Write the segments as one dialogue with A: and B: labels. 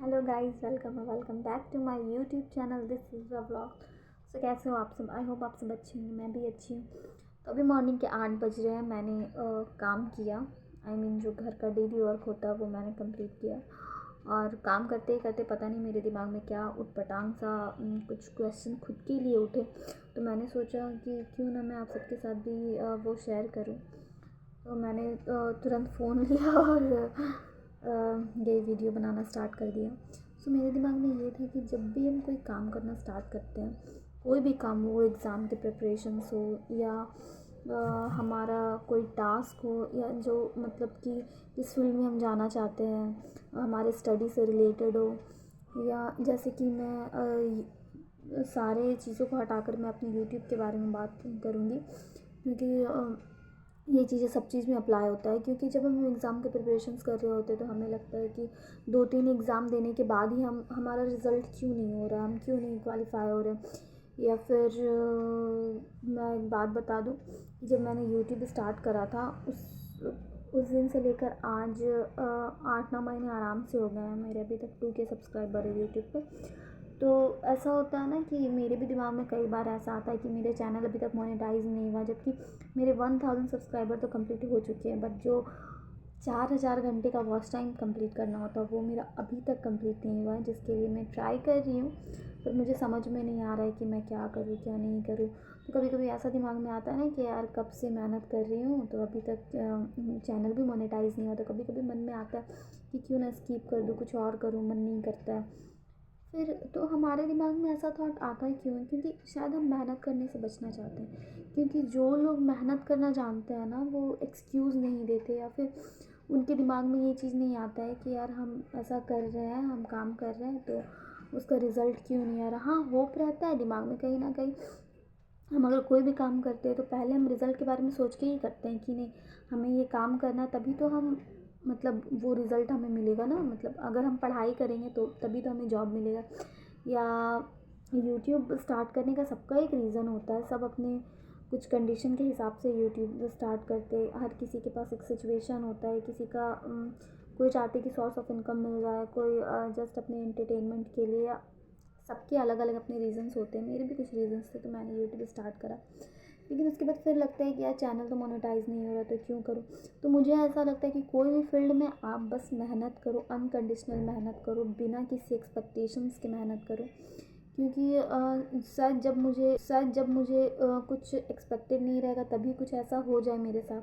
A: Hello guys, welcome back to my YouTube channel. This is a vlog. So कैसे हो आप सब? I hope आप सब अच्छे होंगे। मैं भी अच्छी हूँ। तो अभी मॉर्निंग के 8 बज रहे हैं। मैंने काम किया। जो घर का डेली वर्क होता है वो मैंने कंप्लीट किया। और काम करते ही करते पता नहीं मेरे दिमाग में क्या उटपटांग सा कुछ क्वेश्चन खुद के लिए उठे। तो मैंने सोचा कि क्यों ना मैं आप सबके साथ भी वो शेयर करूँ। तो मैंने तुरंत फ़ोन लिया और ये वीडियो बनाना स्टार्ट कर दिया। सो मेरे दिमाग में ये था कि जब भी हम कोई काम करना स्टार्ट करते हैं, कोई भी काम हो, एग्ज़ाम के प्रिपरेशंस हो या हमारा कोई टास्क हो या जो मतलब कि जिस फील्ड में हम जाना चाहते हैं, हमारे स्टडी से रिलेटेड हो, या जैसे कि मैं सारे चीज़ों को हटाकर मैं अपने यूट्यूब के बारे में बात करूँगी, क्योंकि ये चीज़ें सब चीज़ में अप्लाई होता है। क्योंकि जब हम एग्ज़ाम के प्रिपरेशंस कर रहे होते हैं तो हमें लगता है कि 2-3 एग्ज़ाम देने के बाद ही हम हमारा रिज़ल्ट क्यों नहीं हो रहा, हम क्यों नहीं क्वालिफ़ाई हो रहे। या फिर मैं एक बात बता दूँ कि जब मैंने यूट्यूब स्टार्ट करा था उस दिन से लेकर आज 8-9 महीने आराम से हो गए हैं। मेरे अभी तक 2K सब्सक्राइबर है यूट्यूब पे। तो ऐसा होता है ना कि मेरे भी दिमाग में कई बार ऐसा आता है कि मेरे चैनल अभी तक मोनेटाइज नहीं हुआ, जबकि मेरे 1000 सब्सक्राइबर तो कंप्लीट हो चुके हैं। बट जो 4000 घंटे का वॉच टाइम कंप्लीट करना होता है वो मेरा अभी तक कंप्लीट नहीं हुआ है, जिसके लिए मैं ट्राई कर रही हूँ। पर मुझे समझ में नहीं आ रहा है कि मैं क्या करूँ क्या नहीं करूँ। तो कभी कभी ऐसा दिमाग में आता है ना कि यार कब से मेहनत कर रही हूँ तो अभी तक चैनल भी मोनेटाइज नहीं हुआ। तो कभी कभी मन में आता है कि क्यों ना स्किप कर दूँ, कुछ और करूँ, मन नहीं करता है। फिर तो हमारे दिमाग में ऐसा थॉट आता ही क्यों है? क्योंकि शायद हम मेहनत करने से बचना चाहते हैं। क्योंकि जो लोग मेहनत करना जानते हैं ना, वो एक्सक्यूज़ नहीं देते, या फिर उनके दिमाग में ये चीज़ नहीं आता है कि यार हम ऐसा कर रहे हैं, हम काम कर रहे हैं तो उसका रिज़ल्ट क्यों नहीं आ रहा। हाँ, होप रहता है दिमाग में कहीं ना कहीं। हम अगर कोई भी काम करते हैं तो पहले हम रिज़ल्ट के बारे में सोच के ही करते हैं कि नहीं, हमें ये काम करना, तभी तो हम मतलब वो रिज़ल्ट हमें मिलेगा ना। मतलब अगर हम पढ़ाई करेंगे तो तभी तो हमें जॉब मिलेगा। या यूट्यूब स्टार्ट करने का सबका एक रीज़न होता है। सब अपने कुछ कंडीशन के हिसाब से यूट्यूब स्टार्ट करते। हर किसी के पास एक सिचुएशन होता है। किसी का कोई चाहते कि सोर्स ऑफ इनकम मिल जाए, कोई जस्ट अपने एंटरटेनमेंट के लिए। सबके अलग अलग अपने रीज़न्स होते हैं। मेरे भी कुछ रीज़न्स थे तो मैंने यूट्यूब स्टार्ट करा। लेकिन उसके बाद फिर लगता है कि यार चैनल तो मोनेटाइज़ नहीं हो रहा तो क्यों करूँ। तो मुझे ऐसा लगता है कि कोई भी फील्ड में आप बस मेहनत करो, अनकंडीशनल मेहनत करो, बिना किसी एक्सपेक्टेशंस के मेहनत करो। क्योंकि शायद जब मुझे कुछ एक्सपेक्टेड नहीं रहेगा तभी कुछ ऐसा हो जाए मेरे साथ।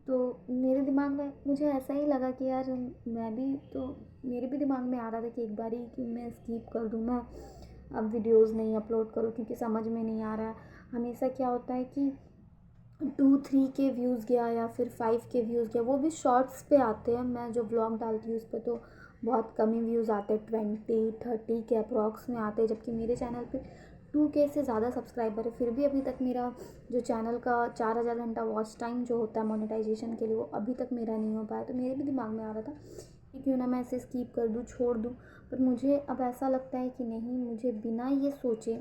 A: तो मेरे दिमाग में मुझे ऐसा ही लगा कि यार मैं भी तो मेरे भी दिमाग में आ रहा था कि एक बारी कि मैं स्किप कर दूँ, मैं अब वीडियोस नहीं अपलोड करूँ, क्योंकि समझ में नहीं आ रहा है। हमेशा क्या होता है कि 2-3 के व्यूज़ गया या फिर 5 के व्यूज़ गया, वो भी शॉर्ट्स पे आते हैं। मैं जो व्लॉग डालती हूँ उस पर तो बहुत कम ही व्यूज़ आते हैं, 20-30 के अप्रॉक्स में आते हैं। जबकि मेरे चैनल पे 2K से ज़्यादा सब्सक्राइबर है, फिर भी अभी तक मेरा जो चैनल का 4000 घंटा वॉच टाइम जो होता है मोनेटाइजेशन के लिए, वो अभी तक मेरा नहीं हो पाया। तो मेरे भी दिमाग में आ रहा था कि क्यों ना मैं इसे स्किप कर दूँ, छोड़ दूँ। पर मुझे अब ऐसा लगता है कि नहीं, मुझे बिना ये सोचे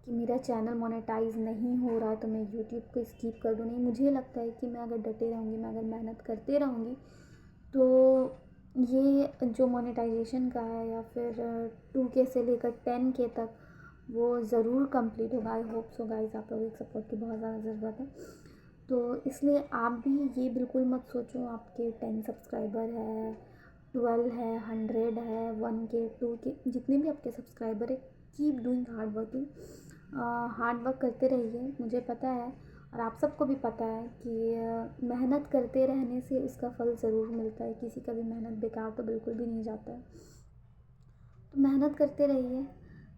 A: कि मेरा चैनल मोनेटाइज़ नहीं हो रहा है तो मैं यूट्यूब को स्किप कर दूँ। नहीं, मुझे लगता है कि मैं अगर डटे रहूँगी, मैं अगर मेहनत करते रहूँगी तो ये जो मोनेटाइजेशन का है या फिर 2K से लेकर 10K तक वो ज़रूर कंप्लीट होगा। I hope so guys. आप लोगों की सपोर्ट की बहुत ज़्यादा ज़रूरत है। तो इसलिए आप भी ये बिल्कुल मत सोचो आपके 10 सब्सक्राइबर है, 12 है, 100 है, 1K, 2K, जितने भी आपके सब्सक्राइबर है, keep doing hard working. Hard work करते रहिए। मुझे पता है और आप सबको भी पता है कि मेहनत करते रहने से उसका फल ज़रूर मिलता है। किसी का भी मेहनत बेकार तो बिल्कुल भी नहीं जाता है। तो मेहनत करते रहिए।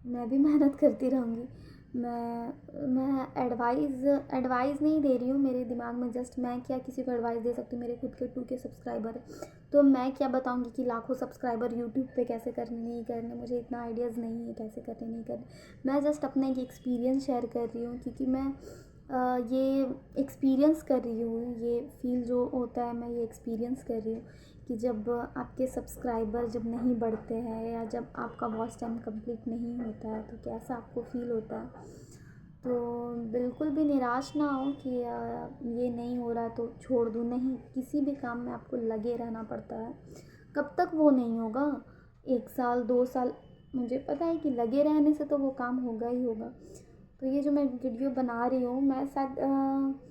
A: मैं भी मेहनत करती रहूँगी। मैं एडवाइस नहीं दे रही हूँ। मेरे दिमाग में जस्ट मैं क्या किसी को एडवाइस दे सकती हूँ। मेरे खुद के 2K सब्सक्राइबर है तो मैं क्या बताऊँगी कि लाखों सब्सक्राइबर यूट्यूब पे कैसे करने नहीं करने। मुझे इतना आइडियाज़ नहीं है कैसे करने नहीं करने। मैं जस्ट अपना एक एक्सपीरियंस शेयर कर रही हूँ, क्योंकि मैं ये एक्सपीरियंस कर रही हूँ। ये फील जो होता है मैं ये एक्सपीरियंस कर रही हूँ कि जब आपके सब्सक्राइबर जब नहीं बढ़ते हैं या जब आपका वॉच टाइम कंप्लीट नहीं होता है तो कैसा आपको फ़ील होता है। तो बिल्कुल भी निराश ना हो कि ये नहीं हो रहा तो छोड़ दूँ। नहीं, किसी भी काम में आपको लगे रहना पड़ता है। कब तक वो नहीं होगा? 1 साल 2 साल मुझे पता है कि लगे रहने से तो वो काम होगा ही होगा। तो ये जो मैं वीडियो बना रही हूँ, मैं शायद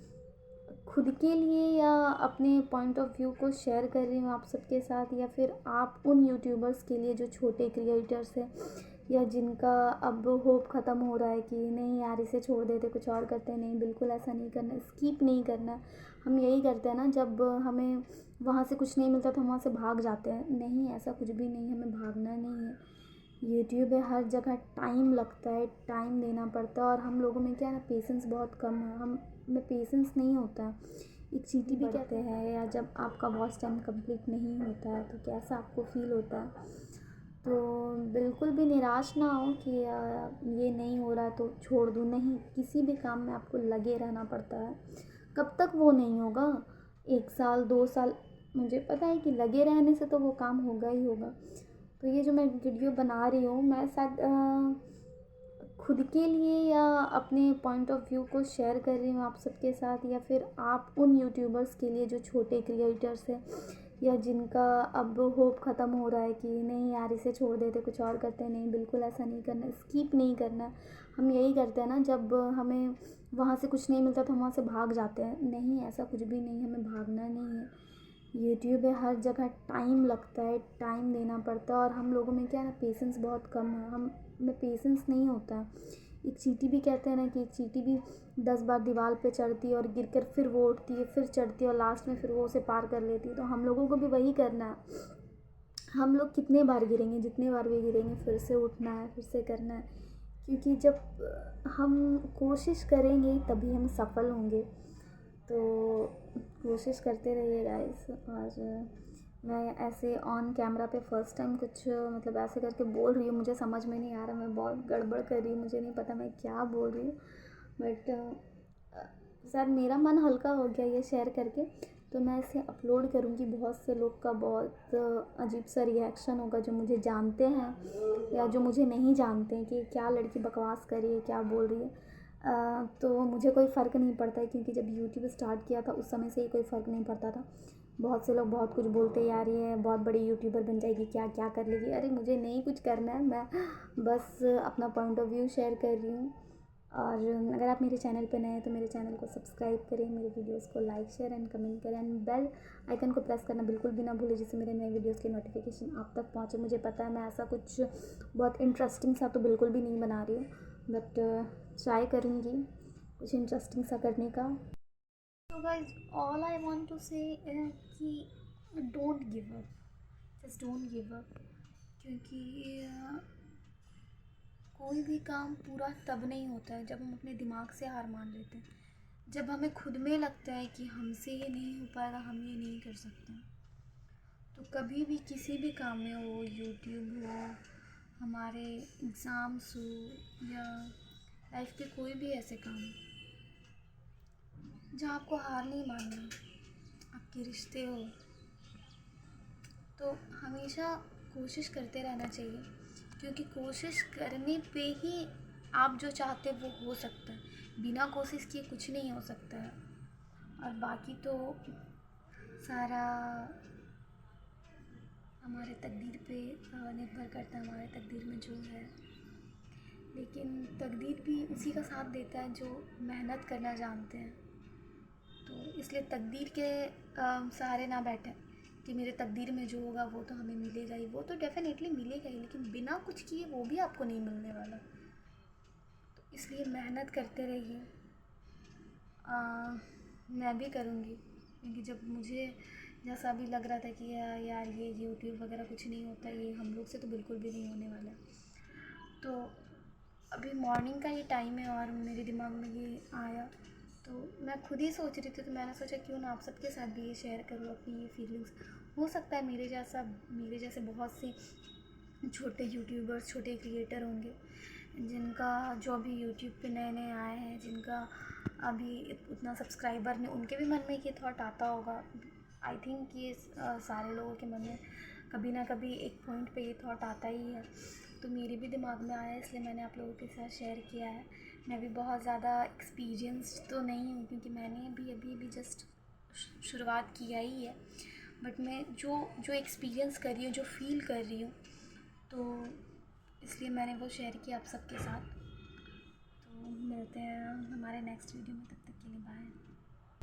A: खुद के लिए या अपने पॉइंट ऑफ व्यू को शेयर कर रही हूँ आप सबके साथ, या फिर आप उन यूट्यूबर्स के लिए जो छोटे क्रिएटर्स हैं या जिनका अब होप ख़त्म हो रहा है कि नहीं यार इसे छोड़ देते कुछ और करते हैं। नहीं, बिल्कुल ऐसा नहीं करना, स्किप नहीं करना। हम यही करते हैं ना, जब हमें वहाँ से कुछ नहीं मिलता तो हम वहाँ से भाग जाते हैं। नहीं, ऐसा कुछ भी नहीं, हमें भागना नहीं है। यूट्यूब है, हर जगह टाइम लगता है, टाइम देना पड़ता है, और हम लोगों में क्या है ना, पेशेंस बहुत कम है। हम में पेशेंस नहीं होता है। एक चींटी भी कहते हैं, या जब आपका वॉच टाइम कंप्लीट नहीं होता है तो कैसा आपको फील होता है। तो बिल्कुल भी निराश ना हो कि ये नहीं हो रहा तो छोड़ दूँ। नहीं, किसी भी काम में आपको लगे रहना पड़ता है। कब तक वो नहीं होगा? 1 साल 2 साल मुझे पता है कि लगे रहने से तो वो काम होगा ही होगा। तो ये जो मैं वीडियो बना रही हूँ, मैं शायद खुद के लिए या अपने पॉइंट ऑफ व्यू को शेयर कर रही हूँ आप सबके साथ, या फिर आप उन यूट्यूबर्स के लिए जो छोटे क्रिएटर्स हैं या जिनका अब होप ख़त्म हो रहा है कि नहीं यार इसे छोड़ देते कुछ और करते हैं। नहीं, बिल्कुल ऐसा नहीं करना, स्किप नहीं करना। हम यही करते हैं ना, जब हमें वहाँ से कुछ नहीं मिलता तो हम वहाँ से भाग जाते हैं। नहीं, ऐसा कुछ भी नहीं, हमें भागना नहीं है। यूट्यूब है, हर जगह टाइम लगता है, टाइम देना पड़ता है, और हम लोगों में क्या है ना, पेशेंस बहुत कम है। हम में पेशेंस नहीं होता है। एक चींटी भी कहते हैं ना कि एक चींटी भी 10 बार दीवार पे चढ़ती है और गिरकर फिर वो उठती है, फिर चढ़ती है और लास्ट में फिर वो उसे पार कर लेती है। तो हम लोगों को भी वही करना है। हम लोग कितने बार गिरेंगे, जितने बार भी गिरेंगे फिर से उठना है, फिर से करना है। क्योंकि जब हम कोशिश करेंगे तभी हम सफल होंगे। तो कोशिश करते रहिए गाइस। और मैं ऐसे ऑन कैमरा पे फ़र्स्ट टाइम कुछ मतलब ऐसे करके बोल रही हूँ, मुझे समझ में नहीं आ रहा, मैं बहुत गड़बड़ कर रही हूँ, मुझे नहीं पता मैं क्या बोल रही हूँ। बट शायद मेरा मन हल्का हो गया ये शेयर करके। तो मैं इसे अपलोड करूँगी। बहुत से लोग का बहुत अजीब सा रिएक्शन होगा, जो मुझे जानते हैं या जो मुझे नहीं जानते हैं, कि क्या लड़की बकवास कर रही है, क्या बोल रही है। तो मुझे कोई फ़र्क नहीं पड़ता है, क्योंकि जब यूट्यूब स्टार्ट किया था उस समय से ही कोई फ़र्क नहीं पड़ता था। बहुत से लोग बहुत कुछ बोलते हैं, यार ये बहुत बड़ी यूट्यूबर बन जाएगी, क्या क्या कर लेगी। अरे मुझे नहीं कुछ करना है, मैं बस अपना पॉइंट ऑफ व्यू शेयर कर रही हूँ। और अगर आप मेरे चैनल पे नए हैं तो मेरे चैनल को सब्सक्राइब करें, मेरे वीडियोस को लाइक शेयर एंड कमेंट करें, एंड बेल आइकन को प्रेस करना बिल्कुल भी ना भूलें, जिससे मेरे नए वीडियोस की नोटिफिकेशन आप तक पहुँचे। मुझे पता है मैं ऐसा कुछ बहुत इंटरेस्टिंग सा तो बिल्कुल भी नहीं बना रही हूँ, बट ट्राई करूँगी कुछ इंटरेस्टिंग सा करने का। तो guys, all I want to say कि don't give up, just don't give up. क्योंकि कोई भी काम पूरा तब नहीं होता है जब हम अपने दिमाग से हार मान लेते हैं। जब हमें खुद में लगता है कि हमसे ये नहीं हो पाएगा, हम ये नहीं कर सकते। तो कभी भी किसी भी काम में हो, यूट्यूब हो, हमारे एग्ज़ाम्स हो, या लाइफ के कोई भी ऐसे काम जहाँ आपको हार नहीं मानना, आपके रिश्ते हो, तो हमेशा कोशिश करते रहना चाहिए। क्योंकि कोशिश करने पे ही आप जो चाहते वो हो सकता है। बिना कोशिश किए कुछ नहीं हो सकता है। और बाकी तो सारा हमारे तकदीर पे निर्भर करता है, हमारे तकदीर में जो है। लेकिन तकदीर भी उसी का साथ देता है जो मेहनत करना जानते हैं। तो इसलिए तकदीर के सहारे ना बैठें कि मेरे तकदीर में जो होगा वो तो हमें मिलेगा ही। वो तो डेफ़िनेटली मिलेगा ही, लेकिन बिना कुछ किए वो भी आपको नहीं मिलने वाला। तो इसलिए मेहनत करते रहिए। मैं भी करूँगी, क्योंकि जब मुझे जैसा अभी लग रहा था कि यार ये यूट्यूब वगैरह कुछ नहीं होता, ये हम लोग से तो बिल्कुल भी नहीं होने वाला। तो अभी मॉर्निंग का ही टाइम है और मेरे दिमाग में ये आया, तो मैं खुद ही सोच रही थी, तो मैंने सोचा क्यों ना आप सबके साथ भी ये शेयर करूँ अपनी ये फीलिंग्स। हो सकता है मेरे जैसे बहुत से छोटे यूट्यूबर्स, छोटे क्रिएटर होंगे जिनका जो अभी यूट्यूब पे नए नए आए हैं, जिनका अभी उतना सब्सक्राइबर नहीं, उनके भी मन में ये थॉट आता होगा। आई थिंक ये सारे लोगों के मन में कभी ना कभी एक पॉइंट पे ये थॉट आता ही है। तो मेरे भी दिमाग में आया, इसलिए मैंने आप लोगों के साथ शेयर किया है। मैं भी बहुत ज़्यादा एक्सपीरियंस्ड तो नहीं हूँ, क्योंकि मैंने भी अभी जस्ट शुरुआत किया ही है। बट मैं जो जो एक्सपीरियंस कर रही हूँ, जो फ़ील कर रही हूँ, तो इसलिए मैंने वो शेयर किया आप सबके साथ। तो मिलते हैं हमारे नेक्स्ट वीडियो में, तब तक के लिए बाय।